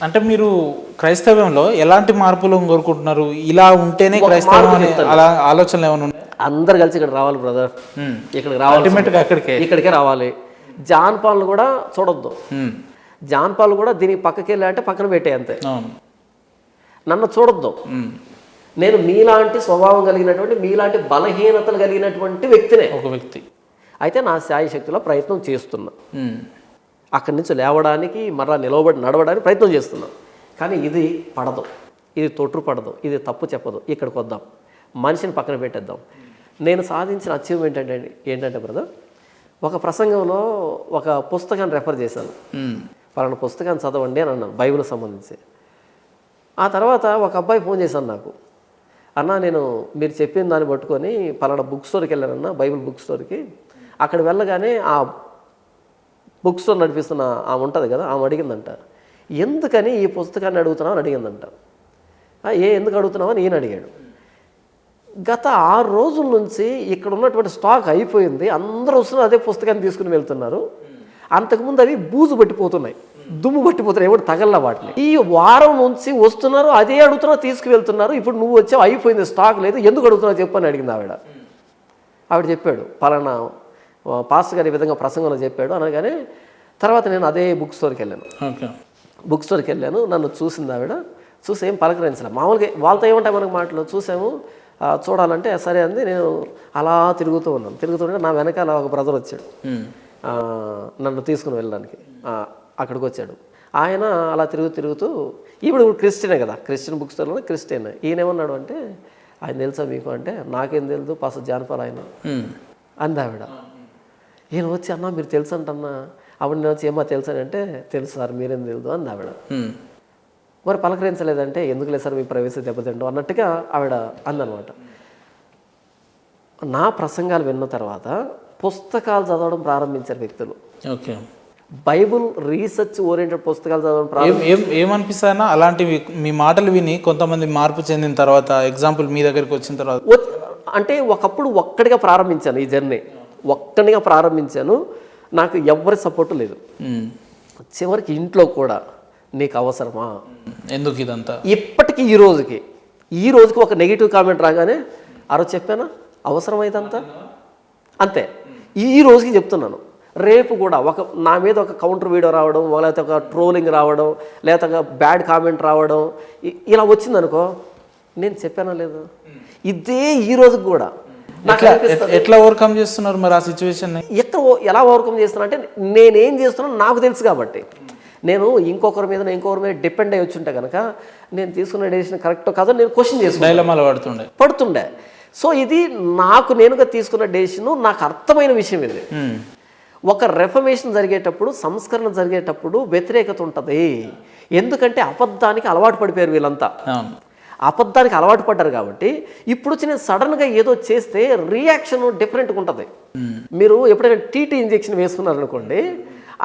అంటే మీరు క్రైస్తవ్యంలో ఎలాంటి మార్పులు కోరుకుంటున్నారు? ఇలా ఉంటేనే క్రైస్తవం అనే అలా ఆలోచనలు ఏమైనా ఉన్నాయి? అందరు కలిసి ఇక్కడ రావాలి బ్రదర్, ఇక్కడికి రావాలి, అల్టిమేట్గా ఇక్కడికే రావాలి. జాన్ పాల్ను కూడా చూడొద్దు. జాన్ పాల్ కూడా దీనికి పక్కకి వెళ్ళా అంటే పక్కన పెట్టే అంతే. నన్ను చూడొద్దు. నేను మీలాంటి స్వభావం కలిగినటువంటి, మీలాంటి బలహీనతలు కలిగినటువంటి వ్యక్తినే, ఒక వ్యక్తి. అయితే నా శాయ శక్తిలో ప్రయత్నం చేస్తున్నా. అక్కడి నుంచి లేవడానికి, మరలా నిలవబడి నడవడానికి ప్రయత్నం చేస్తున్నా. కానీ ఇది పడదు, ఇది తొట్టుపడదు, ఇది తప్పు చెప్పదు. ఇక్కడికి వద్దాం, మనిషిని పక్కన పెట్టేద్దాం. నేను సాధించిన అచీవ్మెంట్ ఏంటంటే బ్రదర్, ఒక ప్రసంగంలో ఒక పుస్తకాన్ని రెఫర్ చేశాను. పలానా పుస్తకాన్ని చదవండి అని అన్నాను, బైబిల్కి సంబంధించి. ఆ తర్వాత ఒక అబ్బాయి ఫోన్ చేశాను నాకు, అన్న నేను మీరు చెప్పిన దాన్ని పట్టుకొని పలానా బుక్ స్టోర్కి వెళ్ళానన్నా, బైబిల్ బుక్ స్టోర్కి. అక్కడ వెళ్ళగానే ఆ బుక్ స్టోర్ నడిపిస్తున్న ఆమె ఉంటుంది కదా, ఆమె అడిగిందంట, ఎందుకని ఈ పుస్తకాన్ని అడుగుతున్నావు అని అడిగిందంట. ఎందుకు అడుగుతున్నావు అని ఈయన అడిగాడు. గత 6 రోజుల నుంచి ఇక్కడ ఉన్నటువంటి స్టాక్ అయిపోయింది, అందరూ వస్తున్నారు అదే పుస్తకాన్ని తీసుకుని వెళ్తున్నారు. అంతకుముందు అవి బూజు పట్టిపోతున్నాయి, దుమ్ము పట్టిపోతున్నాయి, ఎవరు తగల వాటిని. ఈ వారం నుంచి వస్తున్నారు, అదే అడుగుతున్నారు, తీసుకువెళ్తున్నారు. ఇప్పుడు నువ్వు వచ్చావు, అయిపోయింది, స్టాక్ లేదు, ఎందుకు అడుగుతున్నావు చెప్పని అడిగింది ఆవిడ చెప్పాడు, పలానా పాస్టర్ గారు ఈ విధంగా ప్రసంగంలో చెప్పాడు అనగానే తర్వాత నేను అదే బుక్ స్టోర్కి వెళ్ళాను. నన్ను చూసింది ఆవిడ. చూసి ఏం పలకరించలే, మామూలుగా వాళ్ళతో ఏమంటాయి మనకు మాటలు చూసాము, చూడాలంటే సరే అంది. నేను అలా తిరుగుతుంటే నా వెనకాల ఒక బ్రదర్ వచ్చాడు, నన్ను తీసుకుని వెళ్ళడానికి అక్కడికి వచ్చాడు. ఆయన అలా తిరుగుతూ ఇప్పుడు క్రిస్టియనే కదా, క్రిస్టియన్ బుక్ స్టోర్లో క్రిస్టియన్. ఈయన ఏమన్నాడు అంటే, ఆయన తెలుసా మీకు అంటే, నాకేం తెలుసు పాస్టర్ జాన్ పాల్ ఆయన అంది ఆవిడ. ఈయన వచ్చి, అన్న మీరు తెలుసు అంటన్నా. అప్పుడు నేను వచ్చి, ఏమో తెలుసు అంటే, తెలుసు సార్, మీరేం తెలుసు అంది ఆవిడ. మరి పలకరించలేదంటే, ఎందుకు లేదు సార్ మీ ప్రైవసీ దెబ్బతింటాం అన్నట్టుగా ఆవిడ అందనమాట. నా ప్రసంగాలు విన్న తర్వాత పుస్తకాలు చదవడం ప్రారంభించారు వ్యక్తులు. ఓకే, బైబుల్ రీసెర్చ్ ఓరియంటెడ్ పుస్తకాలు చదవడం ఏమనిపిస్తాయన్నా అలాంటివి మీ మాటలు విని కొంతమంది మార్పు చెందిన తర్వాత, ఎగ్జాంపుల్ మీ దగ్గరికి వచ్చిన తర్వాత? అంటే ఒకప్పుడు ఒక్కడిగా ప్రారంభించాను ఈ జర్నీ, ఒక్కడిగా ప్రారంభించాను. నాకు ఎవరి సపోర్టు లేదు. చివరికి ఇంట్లో కూడా నీకు అవసరమా, ఎందుకు ఇదంతా, ఇప్పటికీ ఈ రోజుకి ఒక నెగిటివ్ కామెంట్ రాగానే అరో చెప్పానా అవసరమైందంతా అంతే. ఈ రోజుకి చెప్తున్నాను. రేపు కూడా నా మీద ఒక కౌంటర్ వీడియో రావడం, లేకపోతే ఒక ట్రోలింగ్ రావడం, లేకపోతే ఒక బ్యాడ్ కామెంట్ రావడం, ఇలా వచ్చిందనుకో, నేను చెప్పానా లేదు. ఇదే ఈ రోజుకి కూడా ఎట్లా ఓవర్కమ్ చేస్తున్నారు మరి ఆ సిచ్యువేషన్? ఎలా ఓవర్కమ్ చేస్తున్నా అంటే, నేనేం చేస్తున్నాను నాకు తెలుసు కాబట్టి. నేను ఇంకొకరి మీద డిపెండ్ అయ్యి వచ్చుంటే కనుక నేను తీసుకున్న డెసిషన్ కరెక్టో కాదో నేను క్వశ్చన్ చేసుకున్నాను, పడుతుండే. సో ఇది నాకు నేనుగా తీసుకున్న డెసిషన్, నాకు అర్థమైన విషయం ఇది. ఒక రెఫర్మేషన్ జరిగేటప్పుడు, సంస్కరణ జరిగేటప్పుడు వ్యతిరేకత ఉంటుంది. ఎందుకంటే అబద్ధానికి అలవాటు పడిపోయారు వీళ్ళంతా, అబద్ధానికి అలవాటు పడ్డారు కాబట్టి. ఇప్పుడు వచ్చి నేను సడన్గా ఏదో చేస్తే రియాక్షన్ డిఫరెంట్గా ఉంటుంది. మీరు ఎప్పుడైనా టీటీ ఇంజెక్షన్ వేసుకున్నారనుకోండి,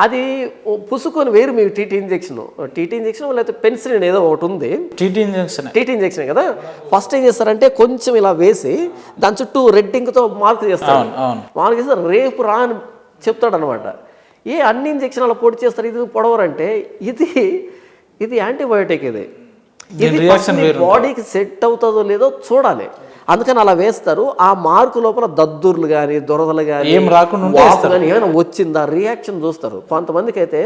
అది పుసుకొని వేరు మీకు టీటీ ఇంజెక్షన్ లేకపోతే పెన్సిలిన్ ఏదో ఒకటి ఉంది, టీటీ ఇంజెక్షన్ కదా. ఫస్ట్ ఏం చేస్తారంటే కొంచెం ఇలా వేసి దాని చుట్టూ రెడ్ ఇంక్తో మార్క్ చేస్తే రేపు రా అని చెప్తాడు అనమాట. అన్ని ఇంజెక్షన్ అలా పొడి చేస్తారు, ఇది పొడవరంటే ఇది యాంటీబయోటిక్. ఇది బాడీకి సెట్ అవుతుందో లేదో చూడాలి, అందుకని అలా వేస్తారు. ఆ మార్కు లోపల దద్దుర్లు కానీ దురదలు కానీ ఏమైనా వచ్చిందా రియాక్షన్ చూస్తారు. కొంతమందికి అయితే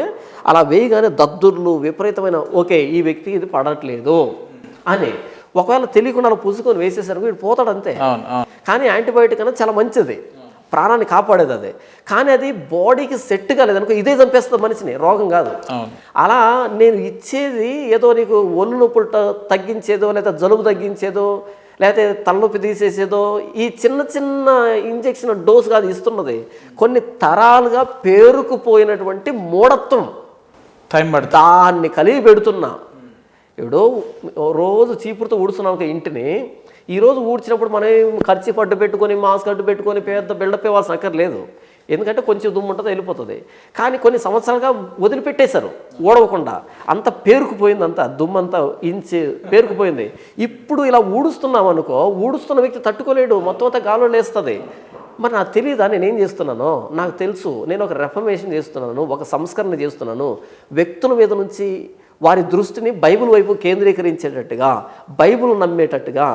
అలా వేయగానే దద్దుర్లు విపరీతమైన, ఓకే ఈ వ్యక్తికి ఇది పడట్లేదు అని. ఒకవేళ తెలియకుండా అలా పుసుకొని వేసేసరికి వీడు పోతాడు అంతే. కానీ యాంటీబయాటిక్ అనేది చాలా మంచిది, ప్రాణాన్ని కాపాడేది అది. కానీ అది బాడీకి సెట్ కాలేదనుకో, ఇదే చంపేస్తుంది మనిషిని, రోగం కాదు. అలా నేను ఇచ్చేది ఏదో నీకు ఒళ్ళు నొప్పులు తగ్గించేదో, లేదా జలుబు తగ్గించేదో, లేకపోతే తలనొప్పి తీసేసేదో, ఈ చిన్న చిన్న ఇంజెక్షన్ డోస్ కాదు ఇస్తున్నది. కొన్ని తరాలుగా పేరుకుపోయినటువంటి మూఢత్వం, దాన్ని కలిగి పెడుతున్నా. ఇప్పుడు రోజు చీపురుతో ఊడుస్తున్నాం ఒక ఇంటిని, ఈరోజు ఊడ్చినప్పుడు మనం ఖర్చు పట్టు పెట్టుకొని, మాస్క్ అడ్డు పెట్టుకొని పెద్ద బిల్డప్ ఇవ్వాల్సిన అక్కర్లేదు. ఎందుకంటే కొంచెం దుమ్ము ఉంటుంది, వెళ్ళిపోతుంది. కానీ కొన్ని సంవత్సరాలుగా వదిలిపెట్టేశారు ఊడవకుండా, అంత పేరుకుపోయింది, అంతా దుమ్మంతా పేరుకుపోయింది. ఇప్పుడు ఇలా ఊడుస్తున్నాం అనుకో, ఊడుస్తున్న వ్యక్తి తట్టుకోలేడు, మొత్తం అంతా గాల్లో లేస్తుంది. మరి నాకు తెలియదా నేనేం చేస్తున్నానో? నాకు తెలుసు. నేను ఒక రెఫర్మేషన్ చేస్తున్నాను, ఒక సంస్కరణ చేస్తున్నాను. వ్యక్తుల మీద నుంచి వారి దృష్టిని బైబిల్ వైపు కేంద్రీకరించేటట్టుగా, బైబిల్ నమ్మేటట్టుగా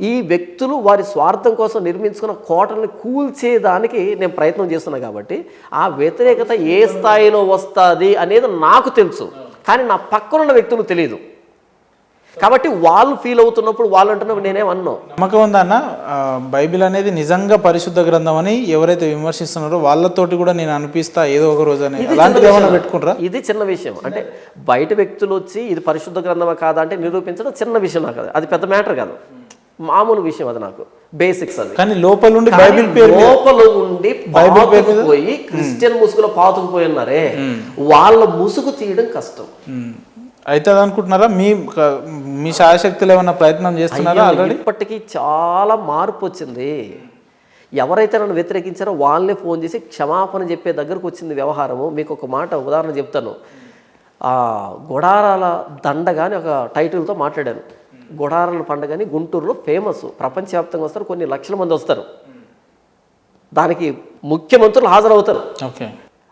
ఈ వ్యక్తులు వారి స్వార్థం కోసం నిర్మించుకున్న కోటల్ని కూల్చేదానికి నేను ప్రయత్నం చేస్తున్నా. కాబట్టి ఆ వ్యతిరేకత ఏ స్థాయిలో వస్తుంది అనేది నాకు తెలుసు, కానీ నా పక్కనున్న వ్యక్తులు తెలియదు. కాబట్టి వాళ్ళు ఫీల్ అవుతున్నప్పుడు వాళ్ళు అంటున్నప్పుడు నేనేమన్నా నమ్మకం ఉందన్న బైబిల్ అనేది నిజంగా పరిశుద్ధ గ్రంథం అని ఎవరైతే విమర్శిస్తున్నారో వాళ్ళతోటి కూడా నేను అనిపిస్తా ఏదో ఒక రోజు అని, అలాంటిది ఏమైనా పెట్టుకుంటారా? ఇది చిన్న విషయం. అంటే బయట వ్యక్తులు వచ్చి ఇది పరిశుద్ధ గ్రంథమా కాదా అంటే నిరూపించడం చిన్న విషయం నాకు, అది పెద్ద మ్యాటర్ కాదు, మామూలు విషయం అది, నాకు బేసిక్స్ అది. కానీ లోపల ఉండి బైబిల్ పేరు లోపల ఉండి పాతుకుపోయి క్రిస్టియన్ ముసుగులో పాతుకుపోయి ఉన్నారే, వాళ్ళ ముసుగు తీయడం కష్టం. అయితే అనుకుంటున్నారా? మీ శాయశక్తులు ఏమన్నా ప్రయత్నం చేస్తున్నారా? ఆల్రెడీ ఇప్పటికీ చాలా మార్పు వచ్చింది. ఎవరైతే నన్ను వ్యతిరేకించారో వాళ్ళనే ఫోన్ చేసి క్షమాపణ చెప్పే దగ్గరకు వచ్చింది వ్యవహారము. మీకు ఒక మాట ఉదాహరణ చెప్తాను. గుడారాల దండగా అని ఒక టైటిల్తో మాట్లాడాను. గుడారాల పండుగని గుంటూరులో ఫేమస్, ప్రపంచవ్యాప్తంగా వస్తారు, కొన్ని లక్షల మంది వస్తారు, దానికి ముఖ్యమంత్రులు హాజరవుతారు. ఓకే,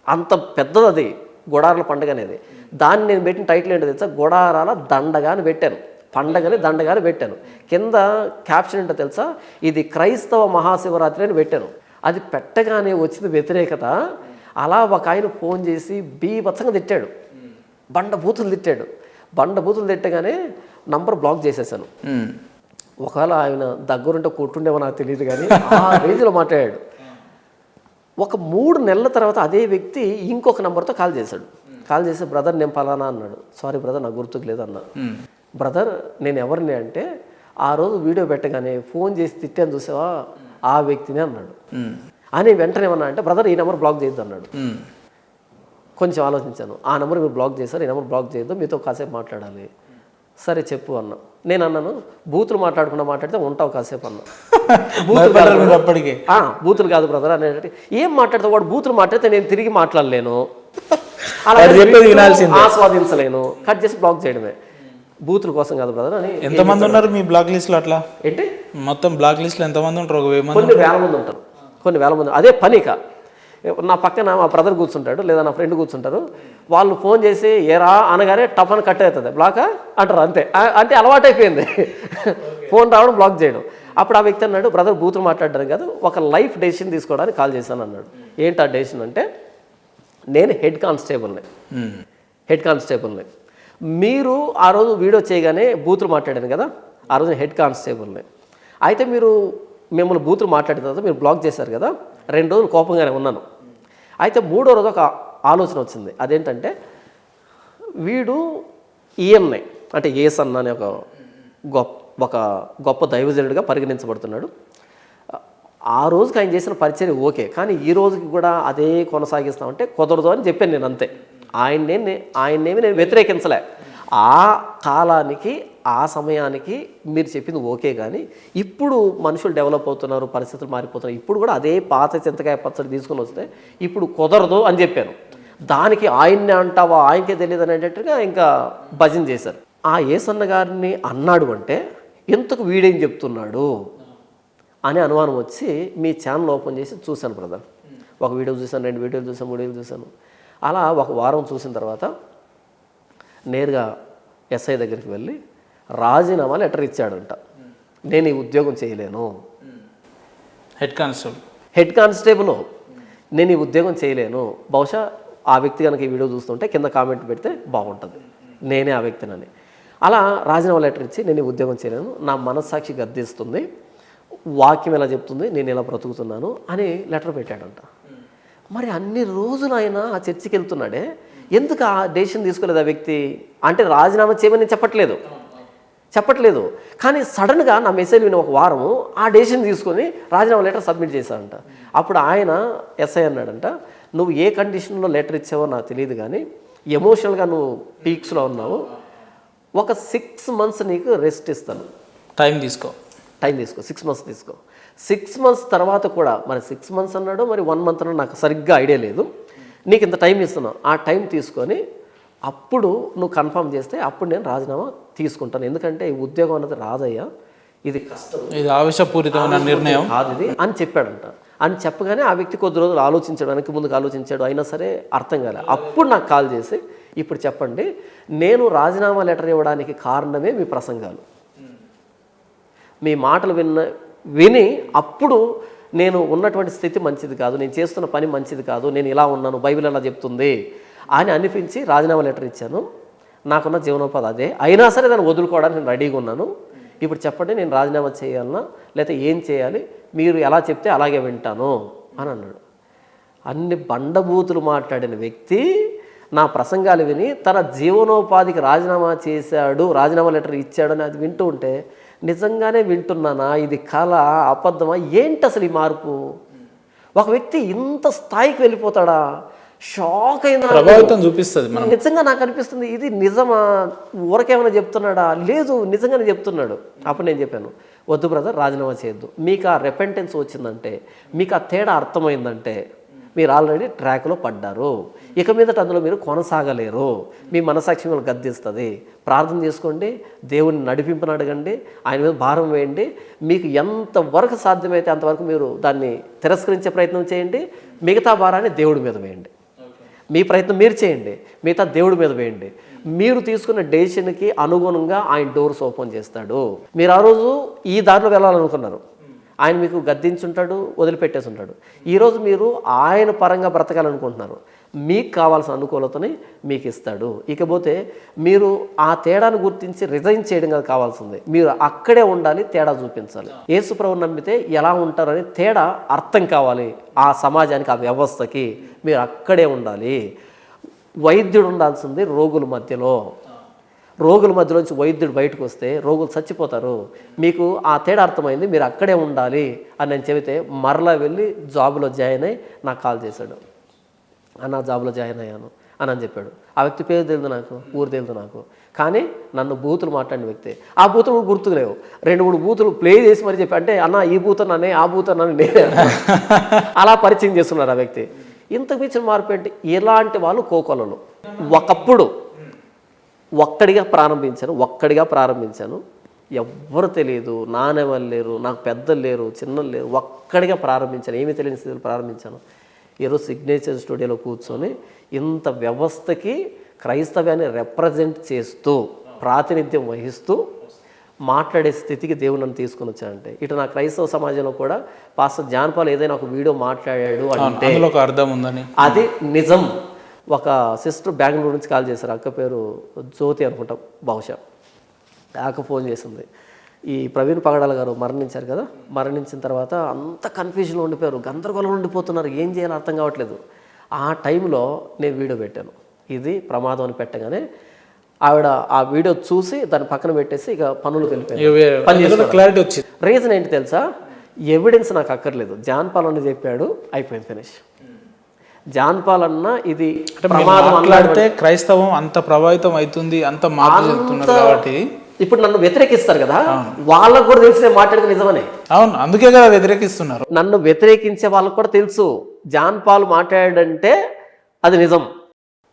అంత పెద్దది అది గుడారాల పండుగ అనేది. దాన్ని నేను పెట్టిన టైటిల్ ఏంటో తెలుసా? గుడారాల దండగా అని పెట్టాను, పండగని దండగా అని పెట్టాను. కింద క్యాప్షన్ ఏంటో తెలుసా? ఇది క్రైస్తవ మహాశివరాత్రి అని పెట్టాను. అది పెట్టగానే వచ్చిన వ్యతిరేకత, అలా ఒక ఆయన ఫోన్ చేసి బీభత్సంగా తిట్టాడు, బండబూతులు తిట్టాడు. బండబూతులు తిట్టగానే నంబర్ బ్లాక్ చేసేసాను. ఒకవేళ ఆయన దగ్గరుంటే కొట్టుండేమో నాకు తెలియదు, కానీ ఆ రేంజ్లో మాట్లాడాడు. ఒక 3 నెలల తర్వాత అదే వ్యక్తి ఇంకొక నెంబర్తో కాల్ చేశాడు. కాల్ చేసి బ్రదర్ నేను పలానా అన్నాడు. సారీ బ్రదర్ నాకు గుర్తుకు లేదు అన్నా. బ్రదర్ నేను ఎవరిని అంటే ఆ రోజు వీడియో పెట్టగానే ఫోన్ చేసి తిట్టాను చూసావా ఆ వ్యక్తిని అన్నాడు. అని వెంటనే ఏమన్నా అంటే బ్రదర్ ఈ నెంబర్ బ్లాక్ చేయొద్దు అన్నాడు. కొంచెం ఆలోచించాను. ఆ నెంబర్ మీరు బ్లాక్ చేశారు, ఈ నెంబర్ బ్లాక్ చేయొద్దు, మీతో కాసేపు మాట్లాడాలి. సరే చెప్పు అన్నా. నేను అన్నాను బూతులు మాట్లాడితే ఉంటావు కాసేపు అన్నా. బూతులు కాదు బ్రదర్ అనేటి. ఏం మాట్లాడతావు? వాడు బూతులు మాట్లాడితే నేను తిరిగి మాట్లాడలేను, ఆస్వాదించలేను, కట్ చేసి బ్లాక్ చేయడమే. బూతుల కోసం కాదు బ్రదర్ అని. ఎంతమంది ఉన్నారు మీ బ్లాక్ లిస్ట్ లో? అట్లా ఏంటి మొత్తం బ్లాక్ లిస్ట్ లో ఎంతమంది ఉంటారు? కొన్ని వేల మంది ఉంటారు, కొన్ని వేల మంది. అదే పనిక నా పక్కన మా బ్రదర్ కూర్చుంటాడు లేదా నా ఫ్రెండ్ కూర్చుంటారు. వాళ్ళు ఫోన్ చేసి ఏరా అనగానే టఫ్ అని కట్ అవుతుంది, బ్లాకా అంటారు. అంతే, అంటే అలవాటైపోయింది ఫోన్ రావడం బ్లాక్ చేయడం. అప్పుడు ఆ వ్యక్తి అన్నాడు బ్రదర్ బూతులు మాట్లాడడం కాదు, ఒక లైఫ్ డెసిషన్ తీసుకోవడానికి కాల్ చేశాను అన్నాడు. ఏంటి ఆ డెసిషన్ అంటే, నేను హెడ్ కానిస్టేబుల్ని. మీరు ఆ రోజు వీడియో చేయగానే బూతులు మాట్లాడాను కదా, ఆ రోజు హెడ్ కానిస్టేబుల్ని. అయితే మీరు మిమ్మల్ని బూతులు మాట్లాడిన తర్వాత మీరు బ్లాక్ చేశారు కదా, 2 రోజులు కోపంగానే ఉన్నాను. అయితే 3వ రోజు ఒక ఆలోచన వచ్చింది. అదేంటంటే వీడు ఈఎంఐ అంటే ఏసన్న అనే ఒక గొప్ప దైవజనుడిగా పరిగణించబడుతున్నాడు. ఆ రోజుకి ఆయన చేసిన పరిచయం ఓకే, కానీ ఈ రోజుకి కూడా అదే కొనసాగిస్తామంటే కుదరదు అని చెప్పాను నేను. అంతే, ఆయన్నేమి నేను వ్యతిరేకించలే. ఆ కాలానికి ఆ సమయానికి మీరు చెప్పింది ఓకే, కానీ ఇప్పుడు మనుషులు డెవలప్ అవుతున్నారు, పరిస్థితులు మారిపోతున్నారు, ఇప్పుడు కూడా అదే పాత చింతకాయ పచ్చడి తీసుకుని వస్తే ఇప్పుడు కుదరదు అని చెప్పాను. దానికి ఆయన్నే అంటావా, ఆయనకే తెలియదు అనేటట్టుగా ఇంకా భజన చేశారు. ఆ ఏసన్న గారిని అన్నాడు అంటే ఎంతకు వీడేం చెప్తున్నాడు అని అనుమానం వచ్చి మీ ఛానల్ ఓపెన్ చేసి చూశాను బ్రదర్. ఒక వీడియో చూశాను, 2 వీడియోలు చూశాను, 3 వీడియోలు చూశాను. అలా ఒక వారం చూసిన తర్వాత నేరుగా ఎస్ఐ దగ్గరికి వెళ్ళి రాజీనామా లెటర్ ఇచ్చాడంట. నేను ఈ ఉద్యోగం చేయలేను, హెడ్ కానిస్టేబుల్ నేను ఈ ఉద్యోగం చేయలేను. బహుశా ఆ వ్యక్తి కనుక ఈ వీడియో చూస్తుంటే కింద కామెంట్ పెడితే బాగుంటుంది, నేనే ఆ వ్యక్తినని. అలా రాజీనామా లెటర్ ఇచ్చి నేను ఈ ఉద్యోగం చేయలేను, నా మనస్సాక్షి గద్దిస్తుంది, వాక్యం ఎలా చెప్తుంది, నేను ఇలా బ్రతుకుతున్నాను అని లెటర్ పెట్టాడంట. మరి అన్ని రోజులు ఆయన ఆ చర్చికి వెళ్తున్నాడే, ఎందుకు ఆ డెసిషన్ తీసుకోలేదు ఆ వ్యక్తి? అంటే రాజీనామా చేయమని చెప్పట్లేదు, కానీ సడన్గా నా మెసేజ్ విని ఒక వారము ఆ డెసిషన్ తీసుకొని రాజీనామా లెటర్ సబ్మిట్ చేశాడంట. అప్పుడు ఆయన ఎస్ఐ అన్నాడంట, నువ్వు ఏ కండిషన్లో లెటర్ ఇచ్చావో నాకు తెలియదు, కానీ ఎమోషనల్గా నువ్వు పీక్స్లో ఉన్నావు, ఒక 6 months నీకు రెస్ట్ ఇస్తాను, టైం తీసుకో 6 months తీసుకో. 6 months తర్వాత కూడా, మరి 6 months అన్నాడు, మరి 1 month అన్నాడు, నాకు సరిగ్గా ఐడియా లేదు. నీకు ఇంత టైం ఇస్తున్నావు, ఆ టైం తీసుకొని అప్పుడు నువ్వు కన్ఫర్మ్ చేస్తే అప్పుడు నేను రాజీనామా తీసుకుంటాను, ఎందుకంటే ఈ ఉద్యోగం అన్నది రాదయ్యా, ఇది కష్టం, ఇది ఆవేశపూరితమైన నిర్ణయం కాదు ఇది అని చెప్పాడంట. అని చెప్పగానే ఆ వ్యక్తి కొద్ది రోజులు ఆలోచించాడు, వెనక్కి ముందుకు ఆలోచించాడు, అయినా సరే అర్థం కాలే. అప్పుడు నాకు కాల్ చేసి ఇప్పుడు చెప్పండి, నేను రాజీనామా లెటర్ ఇవ్వడానికి కారణమే మీ ప్రసంగాలు. మీ మాటలు విని అప్పుడు నేను ఉన్నటువంటి స్థితి మంచిది కాదు, నేను చేస్తున్న పని మంచిది కాదు, నేను ఇలా ఉన్నాను, బైబిల్ ఎలా చెప్తుంది అని అనిపించి రాజీనామా లెటర్ ఇచ్చాను. నాకున్న జీవనోపాధి అదే. అయినా సరే దాన్ని వదులుకోవడానికి నేను రెడీగా ఉన్నాను. ఇప్పుడు చెప్పండి, నేను రాజీనామా చేయాలన్నా లేకపోతే ఏం చేయాలి, మీరు ఎలా చెప్తే అలాగే వింటాను అని అన్నాడు. అన్ని బండబూతులు మాట్లాడిన వ్యక్తి నా ప్రసంగాలు విని తన జీవనోపాధికి రాజీనామా చేశాడు, రాజీనామా లెటర్ ఇచ్చాడు అని అది వింటూ ఉంటే నిజంగానే వింటున్నానా, ఇది కళ, అబద్ధమా, ఏంటి అసలు ఈ మార్పు? ఒక వ్యక్తి ఇంత స్థాయికి వెళ్ళిపోతాడా? షాక్ అయినా ప్రభావితం చూపిస్తుంది. నిజంగా నాకు అనిపిస్తుంది, ఇది నిజమా, ఊరకేమైనా చెప్తున్నాడా? లేదు, నిజంగానే చెప్తున్నాడు. అప్పుడు నేను చెప్పాను, వద్దు బ్రదర్, రాజీనామా చేయొద్దు. మీకు ఆ రెపెంటెన్స్ వచ్చిందంటే, మీకు ఆ తేడా అర్థమైందంటే మీరు ఆల్రెడీ ట్రాక్లో పడ్డారు. ఇక మీదట అందులో మీరు కొనసాగలేరు. మీ మనసాక్షి మిమ్మల్ని గద్దిస్తుంది. ప్రార్థన చేసుకోండి, దేవుని నడిపింపుని అడగండి, ఆయన మీద భారం వేయండి. మీకు ఎంతవరకు సాధ్యమైతే అంతవరకు మీరు దాన్ని తిరస్కరించే ప్రయత్నం చేయండి. మిగతా భారాన్ని దేవుడి మీద వేయండి. మీ ప్రయత్నం మీరు చేయండి, మిగతా దేవుడి మీద వేయండి. మీరు తీసుకున్న డెసిషన్కి అనుగుణంగా ఆయన డోర్స్ ఓపెన్ చేస్తాడు. మీరు ఆ రోజు ఈ దారిలో వెళ్ళాలనుకున్నారు, ఆయన మీకు గద్దించుంటాడు, వదిలిపెట్టేసి ఉంటాడు. ఈరోజు మీరు ఆయన పరంగా బ్రతకాలనుకుంటున్నారు, మీకు కావాల్సిన అనుకూలతని మీకు ఇస్తాడు. ఇకపోతే మీరు ఆ తేడాను గుర్తించి రిజైన్ చేయడం కాదు కావాల్సింది, మీరు అక్కడే ఉండాలి, తేడా చూపించాలి. యేసు ప్రభువుని నమ్మితే ఎలా ఉంటారని తేడా అర్థం కావాలి. ఆ సమాజానికి, ఆ వ్యవస్థకి మీరు అక్కడే ఉండాలి. వైద్యుడు ఉండాల్సింది రోగుల మధ్యలో. రోగుల మధ్యలోంచి వైద్యుడు బయటకు వస్తే రోగులు చచ్చిపోతారు. మీకు ఆ తేడా అర్థమైంది, మీరు అక్కడే ఉండాలి అని నేను చెబితే మరలా వెళ్ళి జాబులో జాయిన్ అయ్యి నాకు కాల్ చేశాడు. అన్న జాబ్లో జాయిన్ అయ్యాను అని చెప్పాడు. ఆ వ్యక్తి పేరు తెలియదు నాకు, ఊరు తెలియదు నాకు, కానీ నన్ను బూతులు మాట్లాడిన వ్యక్తి. ఆ బూతులు గుర్తుకులేవు, 2-3 బూతులు ప్లే చేసి మరి చెప్పి, అంటే అన్న ఈ బూత్ నన్నే, ఆ బూత్ నన్ను నేనే అలా పరిచయం చేస్తున్నారు ఆ వ్యక్తి. ఇంతకు మించిన మార్పు ఏంటి? ఇలాంటి వాళ్ళు కోకొలలు. ఒకప్పుడు ఒక్కడిగా ప్రారంభించాను. ఎవ్వరు తెలియదు, నానెవరు లేరు, నాకు పెద్దలు లేరు, చిన్నలు లేరు, ఒక్కడిగా ప్రారంభించాను. ఏమీ తెలియని స్థితిలో ప్రారంభించాను. ఈరోజు సిగ్నేచర్ స్టూడియోలో కూర్చొని ఇంత వ్యవస్థకి క్రైస్తవ్యాన్ని రిప్రజెంట్ చేస్తూ, ప్రాతినిధ్యం వహిస్తూ మాట్లాడే స్థితికి దేవుడు నన్ను తీసుకుని వచ్చాడంటే, ఇటు నా క్రైస్తవ సమాజంలో కూడా పాస్టర్ జాన్ పాల్ ఏదైనా ఒక వీడియో మాట్లాడాడు అంటే అర్థం ఉందని, అది నిజం. ఒక సిస్టర్ బెంగళూరు నుంచి కాల్ చేశారు, అక్క పేరు జ్యోతి అనుకుంటాం బహుశా. అక్క ఫోన్ చేసింది, ఈ ప్రవీణ్ పగడాల గారు మరణించారు కదా, మరణించిన తర్వాత అంత కన్ఫ్యూజన్లో ఉండిపోయారు, గందరగోళంలో ఉండిపోతున్నారు, ఏం చేయాలో అర్థం కావట్లేదు. ఆ టైంలో నేను వీడియో పెట్టాను, ఇది ప్రమాదం అని పెట్టగానే ఆవిడ ఆ వీడియో చూసి దాన్ని పక్కన పెట్టేసి ఇక పనులకు వెళ్ళిపోయారు. క్లారిటీ వచ్చింది. రీజన్ ఏంటి తెలుసా? ఎవిడెన్స్ నాకు అక్కర్లేదు, జాన్ పాల్ అని చెప్పాడు, అయిపోయింది, ఫినిష్. జాన్ పాల్ అన్న ఇది మాట్లాడితే క్రైస్తవం అంత ప్రభావితం అవుతుంది, అంత మార్పు చెప్తున్నారు కాబట్టి ఇప్పుడు నన్ను వ్యతిరేకిస్తారు కదా, వాళ్ళకు కూడా తెలిసి నేను మాట్లాడితే నిజమనే. అవును, అందుకే కదా వ్యతిరేకిస్తున్నారు. నన్ను వ్యతిరేకించే వాళ్ళకు కూడా తెలుసు జాన్ పాల్ మాట్లాడంటే అది నిజం.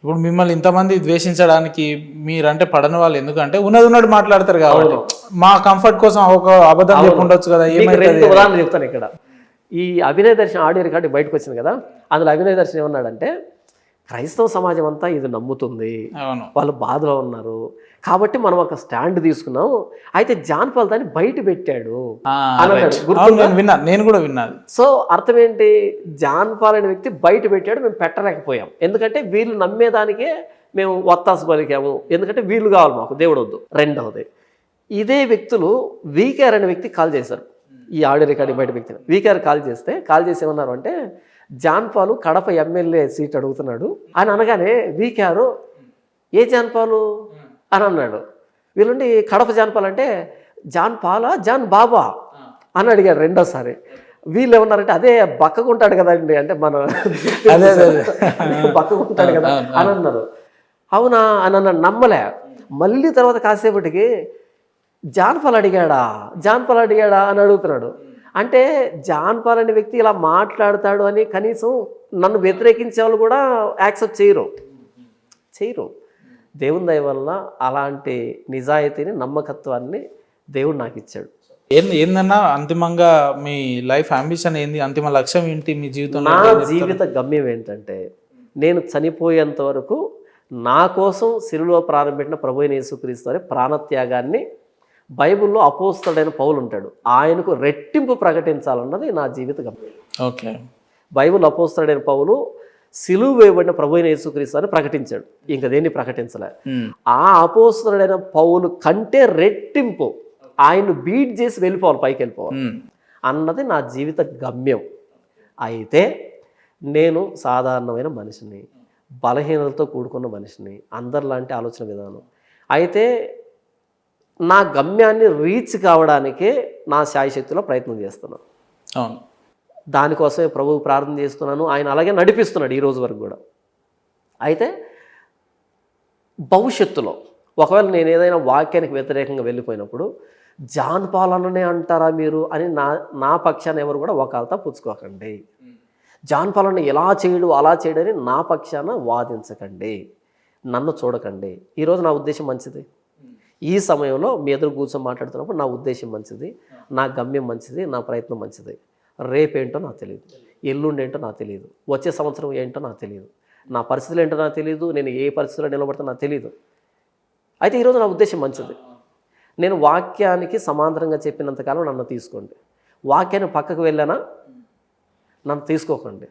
ఇప్పుడు మిమ్మల్ని ఇంతమంది ద్వేషించడానికి మీరంటే పడని వాళ్ళు ఎందుకంటే ఉన్నది మాట్లాడతారు కాబట్టి, మా కంఫర్ట్ కోసం ఒక అబద్ధం చెప్పుండొచ్చు కదా. ఏమైతే ఉదాహరణ చెప్తాను. ఇక్కడ ఈ అభినయ దర్శనం ఆడియో రికార్డు బయటకు వచ్చింది కదా, అందులో అభినయ దర్శనం ఏమన్నాడంటే, క్రైస్తవ సమాజం అంతా ఇది నమ్ముతుంది, వాళ్ళు బాధలో ఉన్నారు కాబట్టి మనం ఒక స్టాండ్ తీసుకున్నాం, అయితే జాన్ పాల్ దాన్ని బయట పెట్టాడు నేను కూడా విన్నాను. సో అర్థం ఏంటి? జాన్ పాల్ అనే వ్యక్తి బయట పెట్టాడు, మేము పెట్టలేకపోయాం, ఎందుకంటే వీళ్ళు నమ్మేదానికే మేము ఒత్తాసు పలికాము, ఎందుకంటే వీళ్ళు కావాలి మాకు, దేవుడు వద్దు. రెండవది, ఇదే వ్యక్తులు వీకేఆర్ అనే వ్యక్తి కాల్ చేశారు, ఈ ఆడియో రికార్డింగ్ బయట వ్యక్తిని. వీకేఆర్ కాల్ చేసి ఏమన్నారు అంటే, జాన్ పాలు కడప ఎమ్మెల్యే సీట్ అడుగుతున్నాడు అని అనగానే వీకేఆర్ ఏ జాన్ పాలు అని అన్నాడు. వీళ్ళుండి కడప జాన్ పాల్ అంటే జాన్ పాలా జాన్ బాబా అని అడిగాడు రెండోసారి. వీళ్ళు ఏమన్నారంటే అదే బక్కకుంటాడు కదండి, అంటే మన బక్కకుంటాడు కదా అని అన్నారు. అవునా అని అన్నాడు, నమ్మలే. మళ్ళీ తర్వాత కాసేపటికి జాన్ పాల్ అడిగాడా అని అడుగుతున్నాడు. అంటే జాన్ పాల్ అనే వ్యక్తి ఇలా మాట్లాడతాడు అని కనీసం నన్ను వ్యతిరేకించే వాళ్ళు కూడా యాక్సెప్ట్ చేయరు. దేవుని దయ వల్ల అలాంటి నిజాయితీని, నమ్మకత్వాన్ని దేవుడు నాకు ఇచ్చాడు. ఏందన్నా అంతిమంగా మీ లైఫ్ అంబిషన్ ఏంది, అంతిమ లక్ష్యం ఏంటి మీ జీవితంలో? నా జీవిత గమ్యం ఏంటంటే, నేను చనిపోయేంత వరకు నా కోసం సిలువలో ప్రారంభించిన ప్రభువైన యేసుక్రీస్తు వారి ప్రాణత్యాగాన్ని బైబిల్లో అపోస్తలుడైన పౌలు ఉంటాడు, ఆయనకు రెట్టింపు ప్రకటించాలన్నది నా జీవిత గమ్యం. ఓకే. బైబిల్ అపోస్తలుడైన పౌలు సిలువ వేయబడిన ప్రభువైన యేసుక్రీస్తు అని ప్రకటించాడు, ఇంకా దేన్ని ప్రకటించలే. ఆ అపోస్తలుడైన పౌలు కంటే రెట్టింపు ఆయన్ను బీట్ చేసి వెళ్ళిపోవాలి, పైకి వెళ్ళిపోవాలి అన్నది నా జీవిత గమ్యం. అయితే నేను సాధారణమైన మనిషిని, బలహీనతతో కూడుకున్న మనిషిని, అందరిలాంటి ఆలోచన విధానం. అయితే నా గమ్యాన్ని రీచ్ కావడానికే నా శాయశక్తిలో ప్రయత్నం చేస్తున్నాను. అవును. దానికోసమే ప్రభువు ప్రార్థన చేస్తున్నాను, ఆయన అలాగే నడిపిస్తున్నాడు ఈ రోజు వరకు కూడా. అయితే భవిష్యత్తులో ఒకవేళ నేను ఏదైనా వాక్యానికి వ్యతిరేకంగా వెళ్ళిపోయినప్పుడు జాన్ పాల్ అన్ననే అంటారా మీరు అని నా పక్షాన ఎవరు కూడా వకాల్తా పుచ్చుకోకండి. జాన్ పాల్ అన్న ఎలా చేయడు అలా చేయడని నా పక్షాన వాదించకండి, నన్ను చూడకండి. ఈరోజు నా ఉద్దేశం మంచిది, ఈ సమయంలో మీ ఎదురు కూర్చొని మాట్లాడుతున్నప్పుడు నా ఉద్దేశం మంచిది, నా గమ్యం మంచిది, నా ప్రయత్నం మంచిది. రేపేంటో నాకు తెలియదు, ఎల్లుండి ఏంటో నాకు తెలియదు, వచ్చే సంవత్సరం ఏంటో నాకు తెలియదు, నా పరిస్థితులు ఏంటో నాకు తెలియదు, నేను ఏ పరిస్థితుల్లో నిలబడతా నాకు తెలియదు. అయితే ఈరోజు నా ఉద్దేశం మంచిది. నేను వాక్యానికి సమాంతరంగా చెప్పినంతకాలం నన్ను తీసుకోండి, వాక్యాన్ని పక్కకు వెళ్ళానా నన్ను తీసుకోకండి.